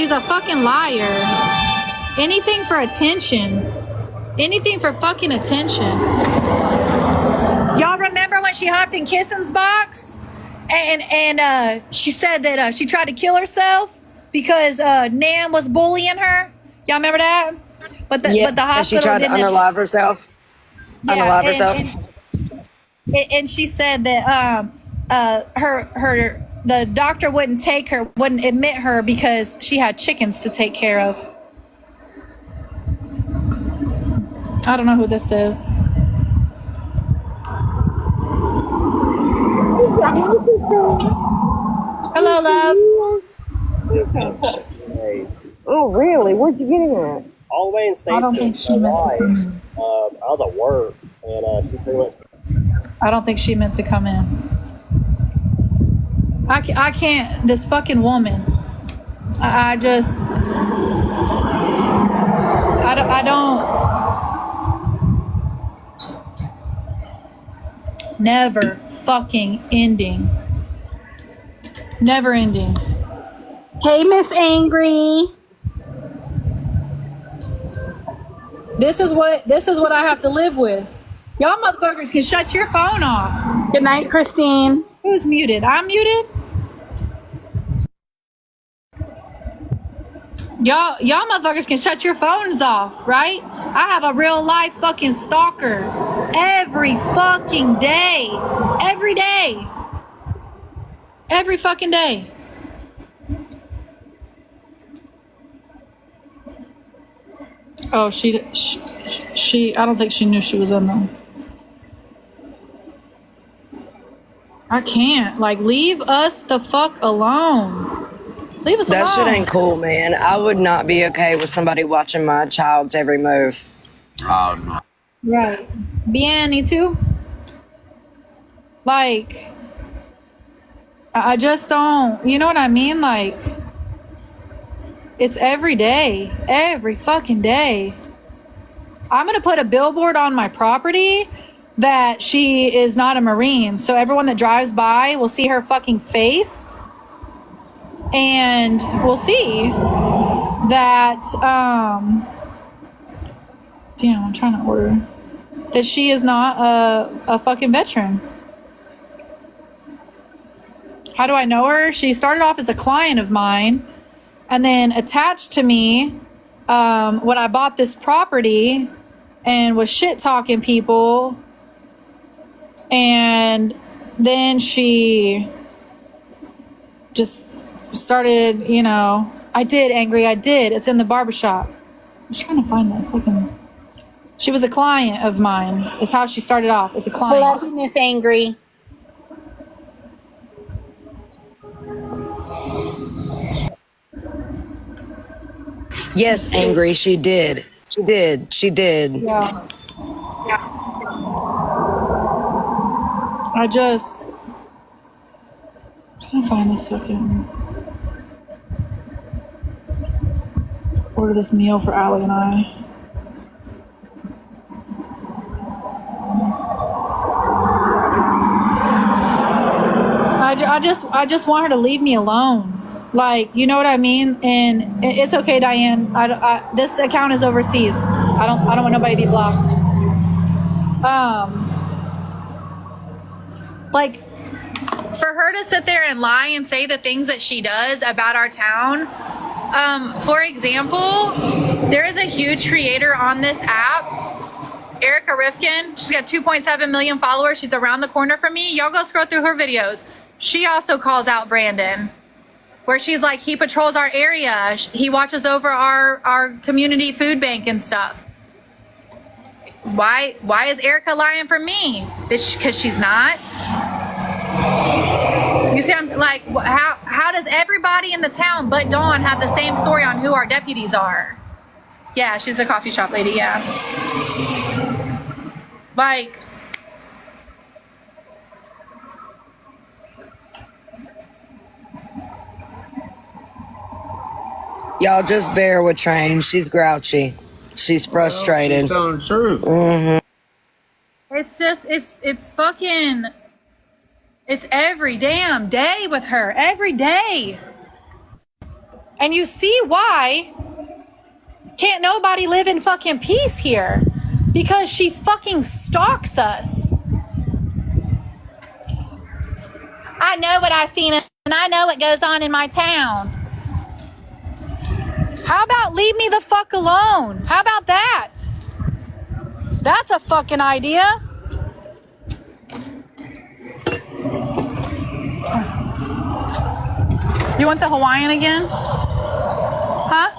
She's a fucking liar. Anything for attention. Anything for fucking attention. Y'all remember when she hopped in Kissin's box? And she said that she tried to kill herself because Nam was bullying her? Y'all remember that? But the hospital she tried to unalive herself. Yeah, unalive herself. And she said that the doctor wouldn't admit her because she had chickens to take care of. I don't know who this is. Hello, love. Oh, really? Where'd you get him at? All the way in Stacy. I don't think she meant to come in. I was at work, and she pretty much. I don't think she meant to come in. I can't. This fucking woman. I don't. Never fucking ending. Never ending. Hey, Miss Angry. This is what I have to live with. Y'all motherfuckers can shut your phone off. Good night, Christine. Who's muted? I'm muted? Y'all motherfuckers can shut your phones off, right? I have a real life fucking stalker every fucking day. Every day. Every fucking day. Oh, she I don't think she knew she was in there. I can't. Like, leave us the fuck alone. Leave us alone. That shit ain't cool, man. I would not be okay with somebody watching my child's every move. Oh, no. Right. Bien, me too. Like, I just don't, you know what I mean? Like, it's every day. Every fucking day. I'm going to put a billboard on my property that she is not a Marine. So everyone that drives by will see her fucking face. And we'll see that, damn, I'm trying to order. That she is not a fucking veteran. How do I know her? She started off as a client of mine and then attached to me when I bought this property and was shit talking people. And then she just started, you know, I did, Angry, I did. It's in the barbershop. I'm just trying to find that fucking... She was a client of mine. Is how she started off, as a client. I love you, Miss Angry. Yes, Angry, she did. She did. She did. Yeah. I just... I'm trying to find this fucking... Order this meal for Allie and I. I just want her to leave me alone. Like, you know what I mean? And it's okay, Diane. This account is overseas. I don't want nobody to be blocked. Like, for her to sit there and lie and say the things that she does about our town. For example, there is a huge creator on this app, Erica Rifkin. She's got 2.7 million followers. She's around the corner from me. Y'all go scroll through her videos. She also calls out Brandon, where she's like, he patrols our area. He watches over our community food bank and stuff. Why is Erica lying for me? Because she's not. You see, I'm like, how does everybody in the town but Dawn have the same story on who our deputies are? Yeah, she's a coffee shop lady. Yeah. Like, y'all just bear with Train. She's grouchy. She's frustrated. Well, she's telling the truth. Mm-hmm. it's just, it's fucking, it's every damn day with her. Every day. And you see why can't nobody live in fucking peace here? Because she fucking stalks us. I know what I've seen and I know what goes on in my town. How about leave me the fuck alone? How about that? That's a fucking idea. You want the Hawaiian again? Huh?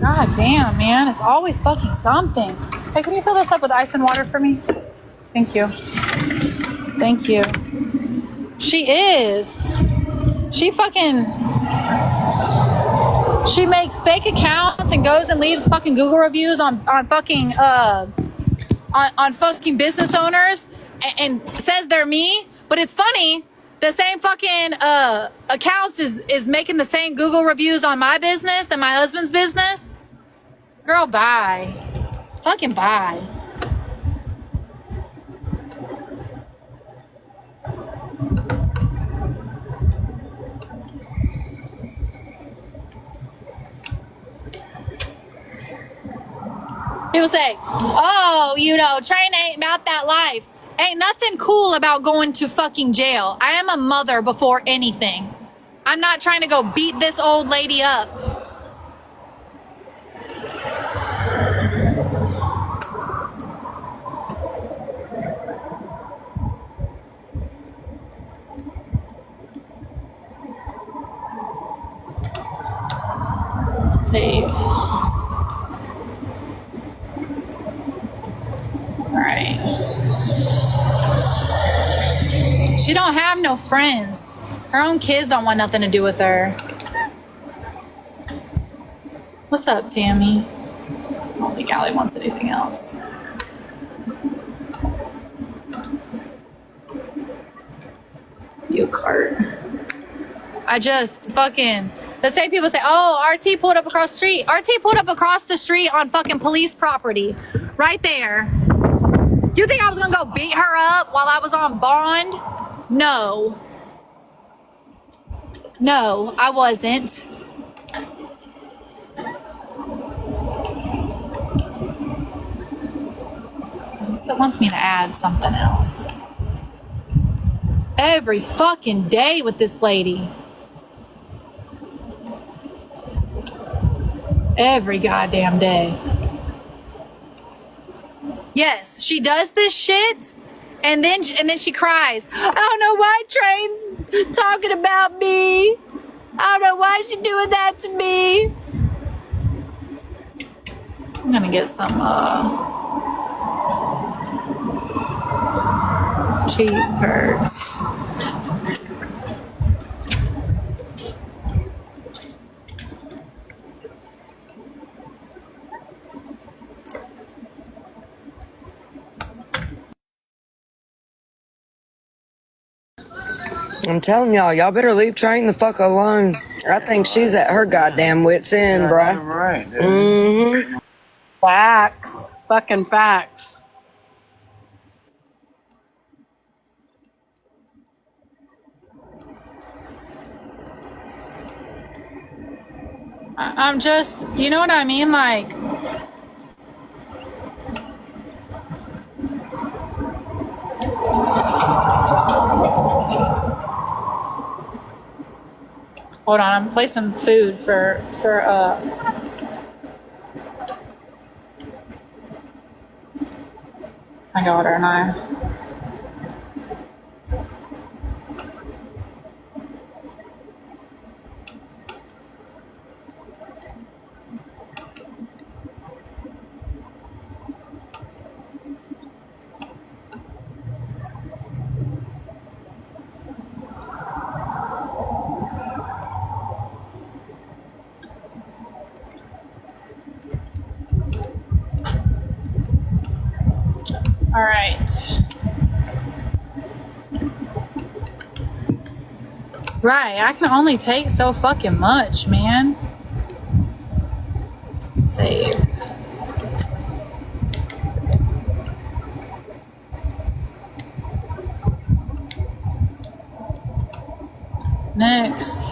God damn, man. It's always fucking something. Hey, can you fill this up with ice and water for me? Thank you. Thank you. She is. She makes fake accounts and goes and leaves fucking Google reviews on fucking business owners and says they're me. But it's funny, the same fucking accounts is making the same Google reviews on my business and my husband's business. Girl, bye. Fucking bye. People say, oh, train ain't about that life. Ain't nothing cool about going to fucking jail. I am a mother before anything. I'm not trying to go beat this old lady up. Save. Alright. She don't have no friends. Her own kids don't want nothing to do with her. What's up, Tammy? I don't think Allie wants anything else. You cart. I just fucking... The same people say, oh, RT pulled up across the street. RT pulled up across the street on fucking police property. Right there. Do you think I was gonna go beat her up while I was on bond? No. No, I wasn't. So it wants me to add something else. Every fucking day with this lady. Every goddamn day. Yes, she does this shit, and then she cries. I don't know why Train's talking about me. I don't know why she's doing that to me. I'm gonna get some cheese curds. I'm telling y'all better leave Train the fuck alone. I think she's at her goddamn wit's end, bruh. Right. Mm-hmm. Facts. Fucking facts. I'm just, you know what I mean? Like, hold on, I'm gonna play some food for my daughter and I. All right. Right, I can only take so fucking much, man. Save. Next.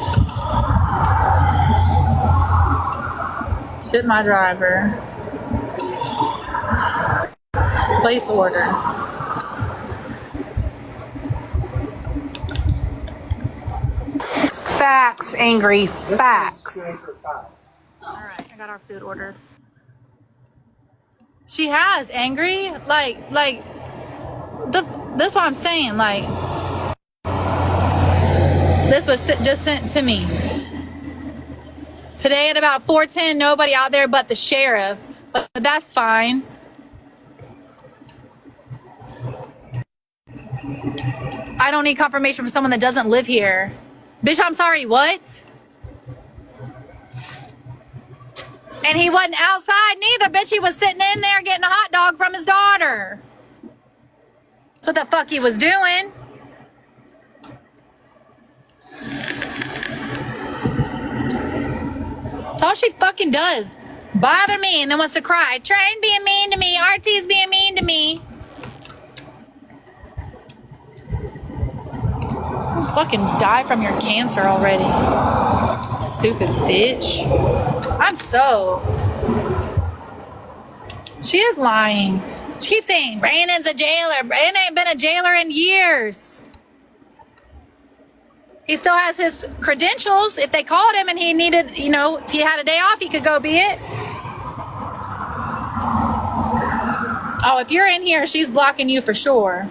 Tip my driver. Place order. Facts, angry facts. All right, I got our food ordered. She has angry, that's what I'm saying. Like, this was just sent to me today at about 4:10. Nobody out there but the sheriff, but that's fine. I don't need confirmation from someone that doesn't live here. Bitch, I'm sorry, what? And he wasn't outside neither, bitch. He was sitting in there getting a hot dog from his daughter. That's what the fuck he was doing. That's all she fucking does. Bother me and then wants to cry. Train being mean to me. RT's being mean to me. Fucking die from your cancer already. Stupid bitch. She is lying. She keeps saying Brandon's a jailer. Brandon ain't been a jailer in years. He still has his credentials. If they called him and he needed, if he had a day off, he could go be it. Oh, if you're in here, she's blocking you for sure.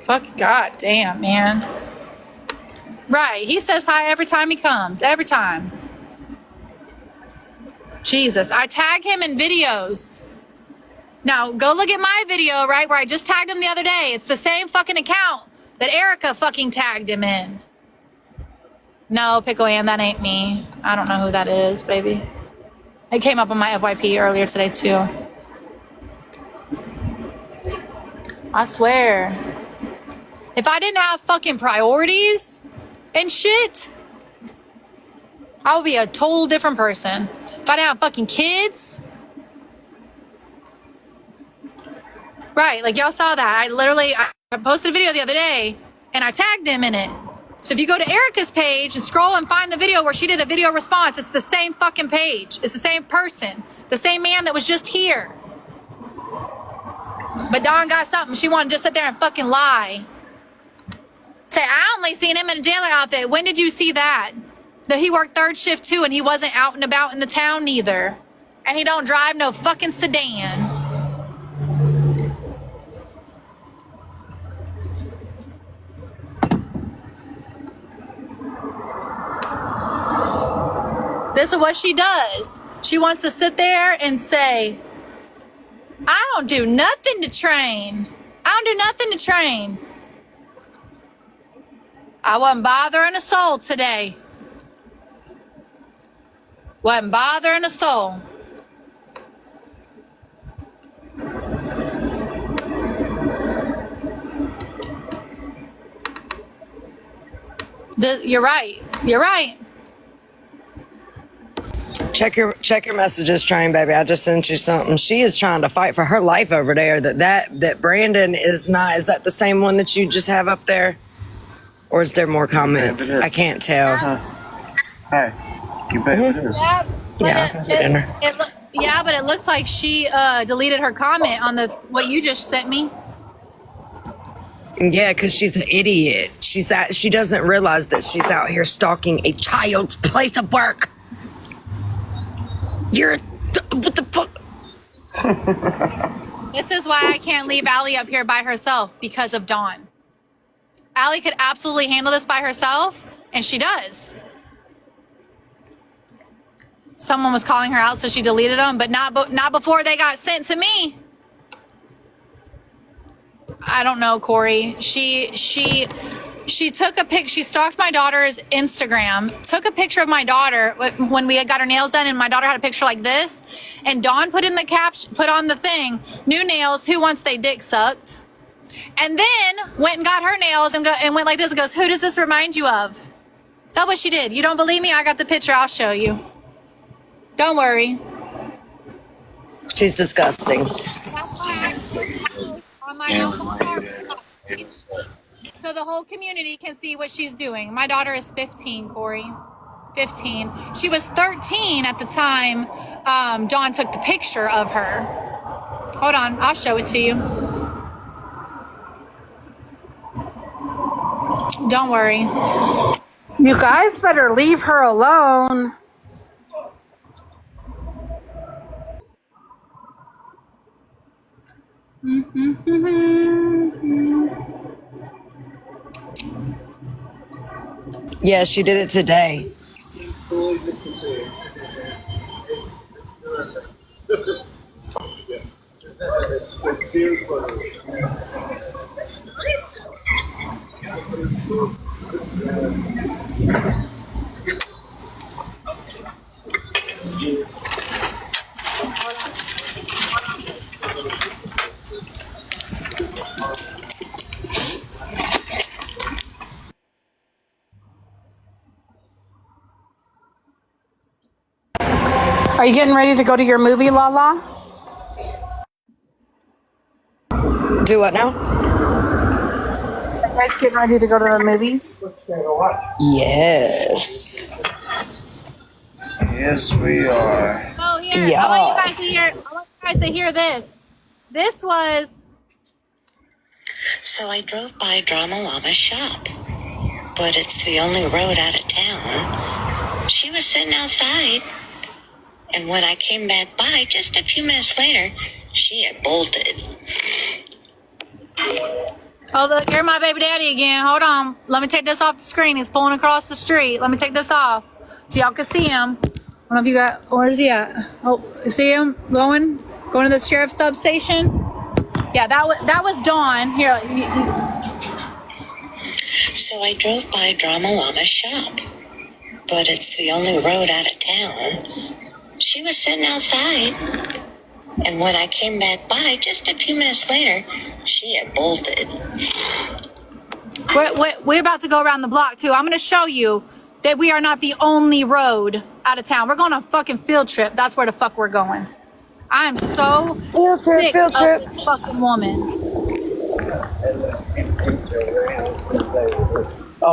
Fuck, goddamn, man. Right, he says hi every time he comes. Every time. Jesus, I tag him in videos. Now, go look at my video, right, where I just tagged him the other day. It's the same fucking account that Erica fucking tagged him in. No, Pickle Ann, that ain't me. I don't know who that is, baby. It came up on my FYP earlier today, too. I swear. If I didn't have fucking priorities and shit, I would be a total different person. If I didn't have fucking kids. Right, like y'all saw that. I posted a video the other day and I tagged him in it. So if you go to Erica's page and scroll and find the video where she did a video response, it's the same fucking page. It's the same person. The same man that was just here. But Dawn got something. She wanted to just sit there and fucking lie. Say, I only seen him in a jailer outfit. When did you see that? That he worked third shift too and he wasn't out and about in the town neither. And he don't drive no fucking sedan. This is what she does. She wants to sit there and say, I don't do nothing to train. I don't do nothing to train. I wasn't bothering a soul today. Wasn't bothering a soul. You're right. You're right. Check your messages, Train baby. I just sent you something. She is trying to fight for her life over there. That Brandon is not. Is that the same one that you just have up there, or is there more comments? I can't tell. Hi. You bet it is. Yeah, but it looks like she deleted her comment on what you just sent me. Yeah, because she's an idiot. She doesn't realize that she's out here stalking a child's place of work. What the fuck? This is why I can't leave Allie up here by herself, because of Dawn. Allie could absolutely handle this by herself, and she does. Someone was calling her out, so she deleted them, but not before they got sent to me. I don't know, Corey. She took a pic. She stalked my daughter's Instagram, took a picture of my daughter when we had got her nails done, and my daughter had a picture like this. And Dawn put in the caption, put on the thing, new nails, who wants they dick sucked? And then went and got her nails and went like this and goes, who does this remind you of? Is that what she did? You don't believe me? I got the picture. I'll show you. Don't worry. She's disgusting. On my house. So the whole community can see what she's doing. My daughter is 15, Corey. 15. She was 13 at the time Dawn took the picture of her. Hold on, I'll show it to you. Don't worry. You guys better leave her alone. Yeah, she did it today. Are you getting ready to go to your movie, Lala? Do what now? Are you guys getting ready to go to the movies? Yes. Yes, we are. Oh, here. Yes. I want you guys to hear this. This was. So I drove by Drama Llama's shop, but it's the only road out of town. She was sitting outside, and when I came back by just a few minutes later, she had bolted. Oh, look, here's my baby daddy again. Hold on. Let me take this off the screen. He's pulling across the street. Let me take this off so y'all can see him. I don't know if you got. Where is he at? Oh, you see him going to the sheriff's substation? Yeah, that was Dawn. Here. So I drove by Drama Llama's shop, but it's the only road out of town. She was sitting outside, and when I came back by just a few minutes later, she had bolted. We're about to go around the block too. I'm going to show you that we are not the only road out of town. We're going on a fucking field trip. That's where the fuck we're going. I'm so sick of this fucking woman.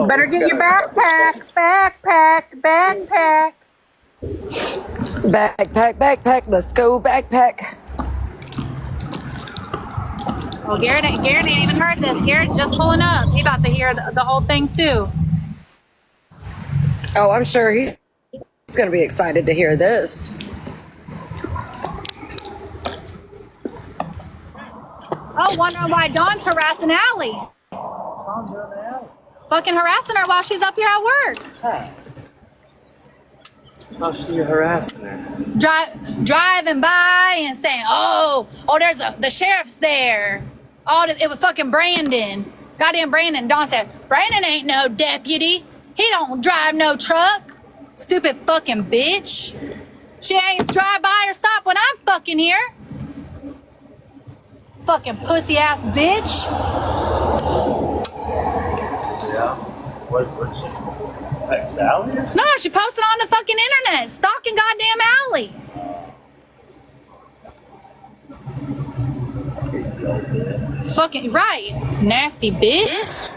Better get your backpack. Backpack. Let's go backpack. Oh, Garrett ain't even heard this. Garrett's just pulling up. He about to hear the whole thing too. Oh, I'm sure he's going to be excited to hear this. Oh, wondering why Dawn's harassing Allie. Fucking harassing her while she's up here at work. How's she harassing her? Driving by and saying, oh, there's the sheriff's there. Oh, it was fucking Brandon. Goddamn Brandon. Dawn said, Brandon ain't no deputy. He don't drive no truck. Stupid fucking bitch. She ain't drive by or stop when I'm fucking here. Fucking pussy ass bitch. Yeah. What's she? Text Allie or something? No, she posted on the fucking internet, stalking goddamn Allie. Fucking right, nasty bitch.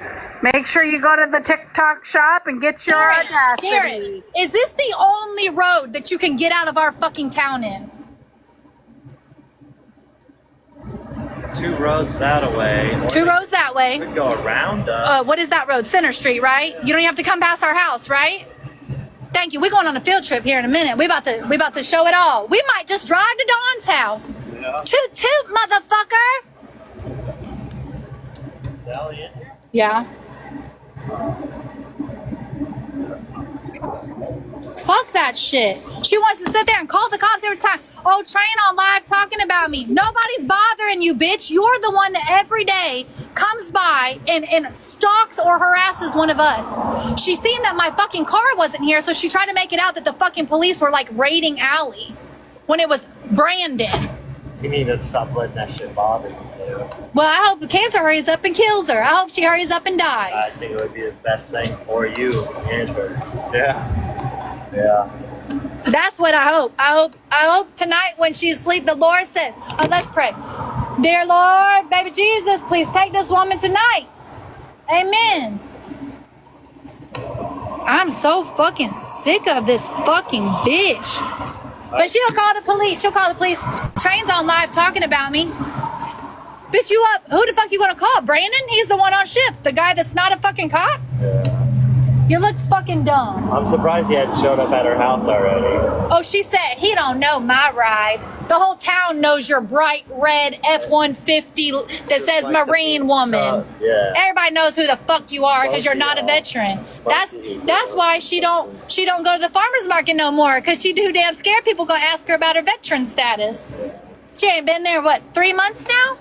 Make sure you go to the TikTok shop and get your audacity. Karen, is this the only road that you can get out of our fucking town in? 2 roads that way. Or 2 roads that way. Could go around us. What is that road? Center Street, right? You don't even have to come past our house, right? Thank you. We're going on a field trip here in a minute. We about to show it all. We might just drive to Dawn's house. Yeah. Toot, motherfucker. Is Allie in here? Yeah. Fuck that shit. She wants to sit there and call the cops every time. Oh, Train on live talking about me. Nobody's bothering you, bitch. You're the one that every day comes by and stalks or harasses one of us. She's seen that my fucking car wasn't here, so she tried to make it out that the fucking police were like raiding Allie when it was Brandon. You need to stop letting that shit bother you, dude. Well, I hope the cancer hurries up and kills her. I hope she hurries up and I dies. think it would be the best thing for you and her. Yeah. Yeah. That's what I hope. I hope tonight when she's asleep, the Lord said, oh, let's pray. Dear Lord, baby Jesus, please take this woman tonight. Amen. I'm so fucking sick of this fucking bitch. But she'll call the police. She'll call the police. Train's on live talking about me. Bitch, you up? Who the fuck you gonna call? Brandon? He's the one on shift. The guy that's not a fucking cop? Yeah. You look fucking dumb. I'm surprised he hadn't showed up at her house already. Oh, she said, he don't know my ride. The whole town knows your bright red F-150 that says like Marine woman. Yeah. Everybody knows who the fuck you are because you're not a veteran. That's why she don't go to the farmer's market no more, because she too damn scared people gonna ask her about her veteran status. She ain't been there, what, 3 months now?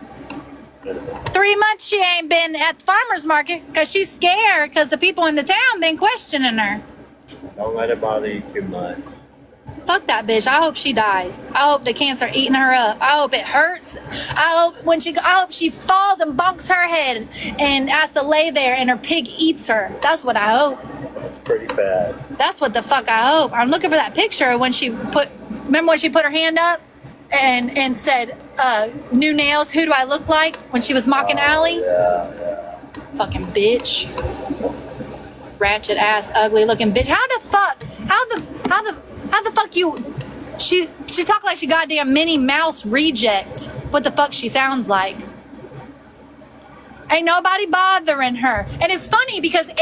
3 months she ain't been at the farmer's market because she's scared because the people in the town been questioning her. Don't let it bother you too much. Fuck that bitch. I hope she dies. I hope the cancer eating her up. I hope it hurts. I hope she falls and bonks her head and has to lay there and her pig eats her. That's what I hope. That's pretty bad. That's what the fuck I hope. I'm looking for that picture when she remember when she put her hand up and said, new nails, who do I look like? When she was mocking Allie? Yeah. Fucking bitch. Ratchet ass, ugly looking bitch. How the fuck you, she talk like she goddamn Minnie Mouse reject. What the fuck she sounds like. Ain't nobody bothering her. And it's funny because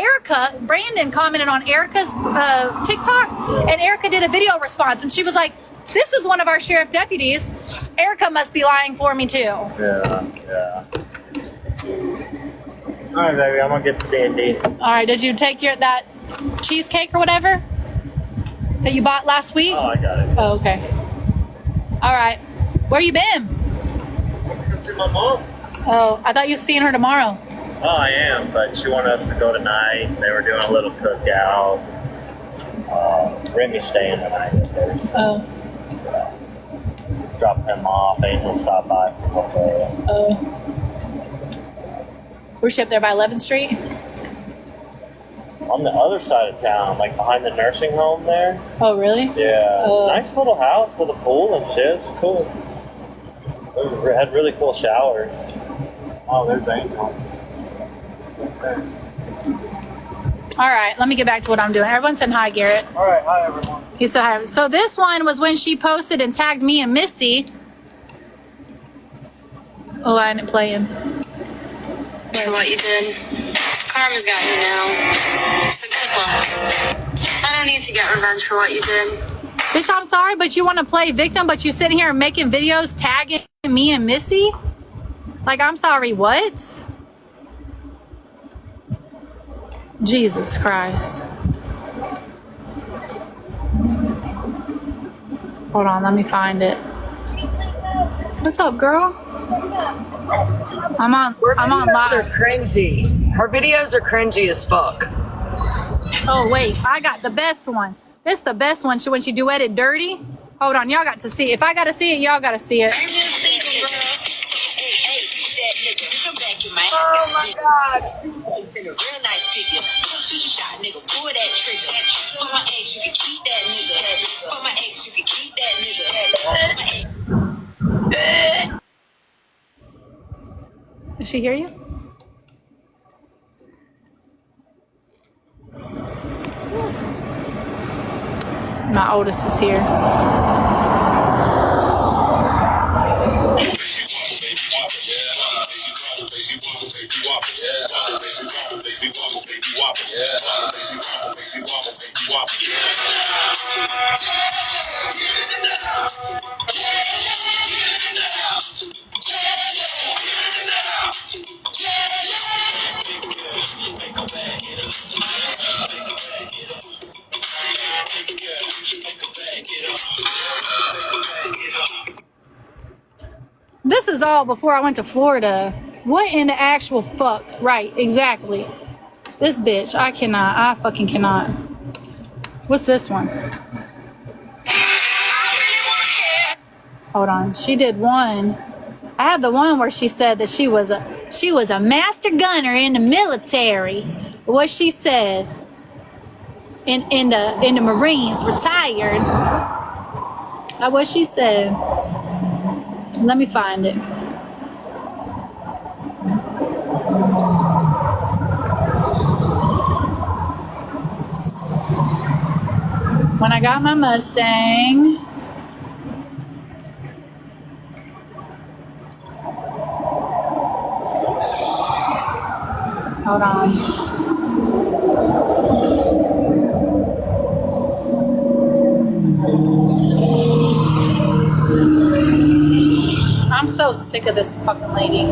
Brandon commented on Erica's TikTok, and Erica did a video response, and she was like, this is one of our sheriff deputies. Erica must be lying for me too. Yeah. All right, baby, I'm gonna get the D&D. All right, did you take that cheesecake or whatever that you bought last week? Oh, I got it. Oh, okay. All right. Where you been? Go see my mom. Oh, I thought you were seeing her tomorrow. Oh, I am, but she wanted us to go tonight. They were doing a little cookout. Remy's staying tonight with her, so Oh. drop him off. Angel stopped by for a day. Oh. We're up there by 11th Street? On the other side of town, like behind the nursing home there. Oh, really? Yeah. Nice little house with a pool and shit. It's cool. It had really cool showers. Oh, there's Angel. All right, let me get back to what I'm doing. Everyone said hi, Garrett. All right, hi everyone. He said hi. So this one was when she posted and tagged me and Missy. Oh, I ended up playing. For what you did. Karma's got you now. So good luck. I don't need to get revenge for what you did. Bitch, I'm sorry, but you want to play victim, but you sitting here making videos tagging me and Missy? Like, I'm sorry, what? Jesus Christ. Hold on, let me find it. What's up, girl? I'm on Are live. cringy. Her videos are cringy as fuck. Oh, wait, I got the best one. This the best one. When she duetted Dirty. Hold on, y'all got to see it. If I got to see it, y'all got to see it. Oh my god. Did she hear you? My oldest is here. This is all before I went to Florida. What in the actual fuck? Right, exactly. This bitch, I cannot. I fucking cannot. What's this one? Hold on. She did one. I had the one where she said that she was a master gunner in the military. What she said. in the Marines, retired. That's what she said. Let me find it. When I got my Mustang. Hold on. I'm so sick of this fucking lady.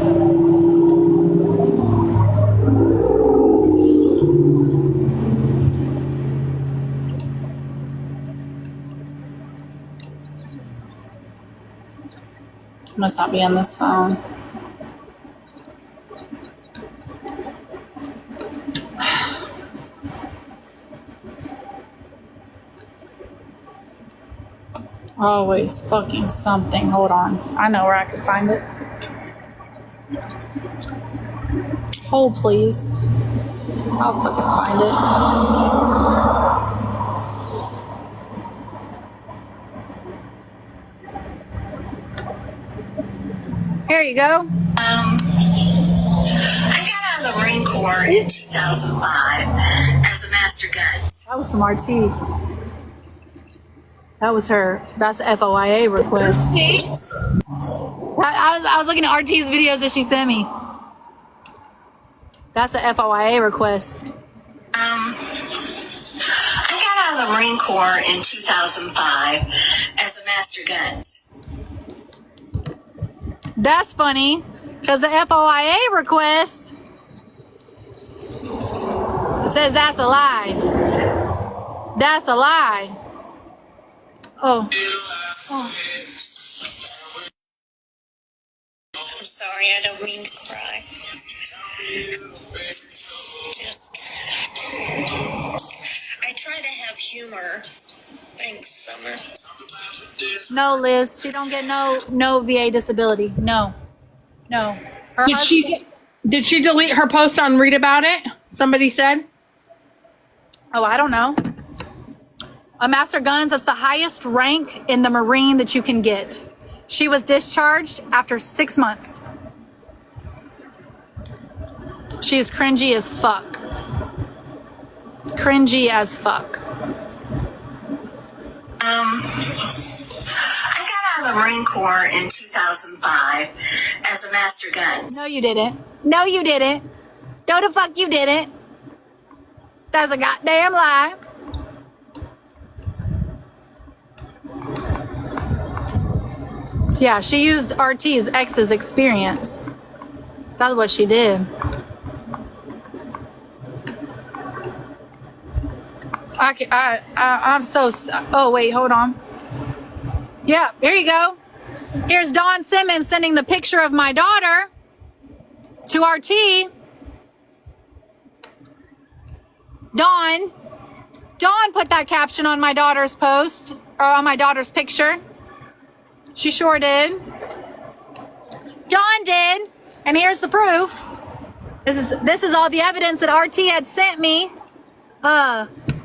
Must not be on this phone. Always fucking something. Hold on. I know where I can find it. Hold, please. I'll fucking find it. Here you go. I got out of the Marine Corps in 2005 as a master guns. That was from RT. That was her. That's the FOIA request. I was looking at RT's videos that she sent me. That's a FOIA request. I got out of the Marine Corps in 2005 as a master guns. That's funny, because the FOIA request says that's a lie. That's a lie. Oh. I'm sorry, I don't mean to cry. I try to have humor. Thanks, Summer. No, Liz, she don't get no VA disability. No. Her Did she delete her post on Read About It? Somebody said. Oh, I don't know. A Master Guns, that's the highest rank in the Marine that you can get. She was discharged after 6 months. She is cringy as fuck. Cringy as fuck. I got out of the Marine Corps in 2005 as a master guns. No, you didn't. No, you didn't. No, the fuck you didn't. That's a goddamn lie. Yeah, she used RT's ex's experience. That's what she did. I'm so. Oh wait, hold on. Yeah, here you go. Here's Dawn Simmons sending the picture of my daughter to RT. Dawn put that caption on my daughter's post or on my daughter's picture. She sure did. Dawn did. And here's the proof. This is all the evidence that RT had sent me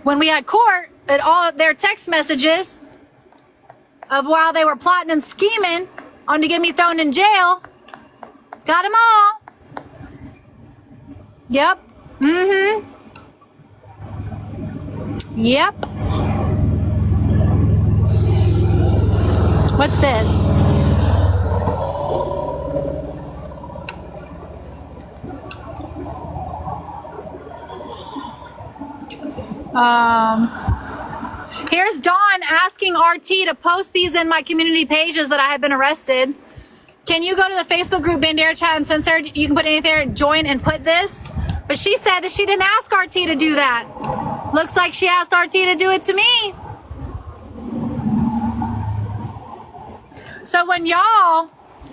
when we had court, at all their text messages of while they were plotting and scheming on to get me thrown in jail. Got them all. Yep. Mm-hmm. Yep. What's this? Here's Dawn asking RT to post these in my community pages that I have been arrested. Can you go to the Facebook group Bandera Chat and Censor? You can put anything there, join and put this. But she said that she didn't ask RT to do that. Looks like she asked RT to do it to me. So when y'all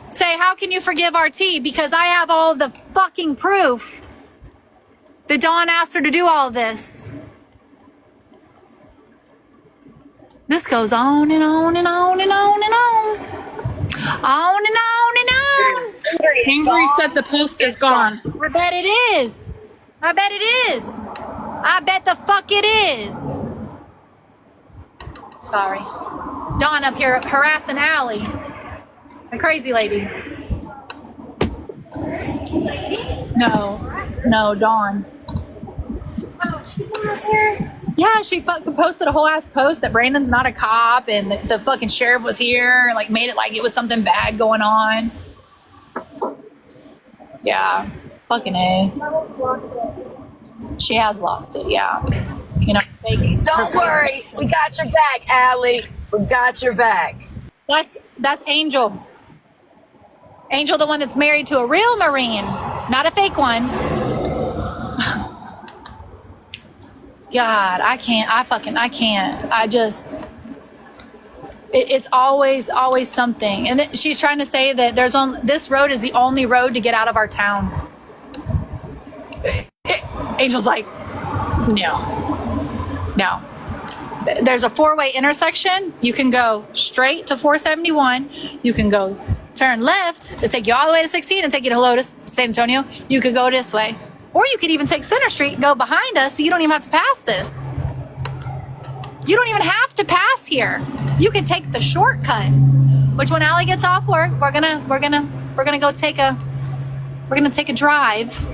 say, how can you forgive RT? Because I have all of the fucking proof that Dawn asked her to do all this. This goes on and on and on and on and on. On and on and on. Angry said the post is gone. I bet it is. I bet it is. I bet the fuck it is. Sorry. Dawn up here harassing Allie. The crazy lady. No, Dawn. Yeah, she fucking posted a whole ass post that Brandon's not a cop and the fucking sheriff was here and like made it like it was something bad going on. Yeah, fucking A. She has lost it, yeah. You know, Don't worry, we got your back, Allie. We got your back. that's Angel. Angel, the one that's married to a real Marine, not a fake one. God, I can't. It's always something. And then she's trying to say that this road is the only road to get out of our town. Angel's like, no. There's a 4-way intersection. You can go straight to 471. You can go turn left to take you all the way to 16 and take you to Lotus, San Antonio. You could go this way. Or you could even take Center Street and go behind us so you don't even have to pass this. You don't even have to pass here. You can take the shortcut. Which when Allie gets off work, we're gonna go take a drive.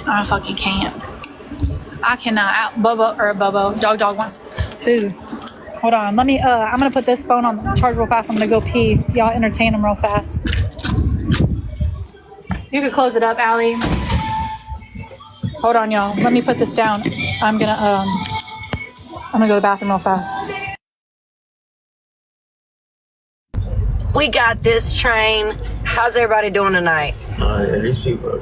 I fucking can't. I cannot. Bobo, dog wants food. Hold on, let me, I'm gonna put this phone on charge real fast. I'm gonna go pee. Y'all entertain him real fast. You could close it up, Allie. Hold on, y'all. Let me put this down. I'm gonna go to the bathroom real fast. We got this train. How's everybody doing tonight? These people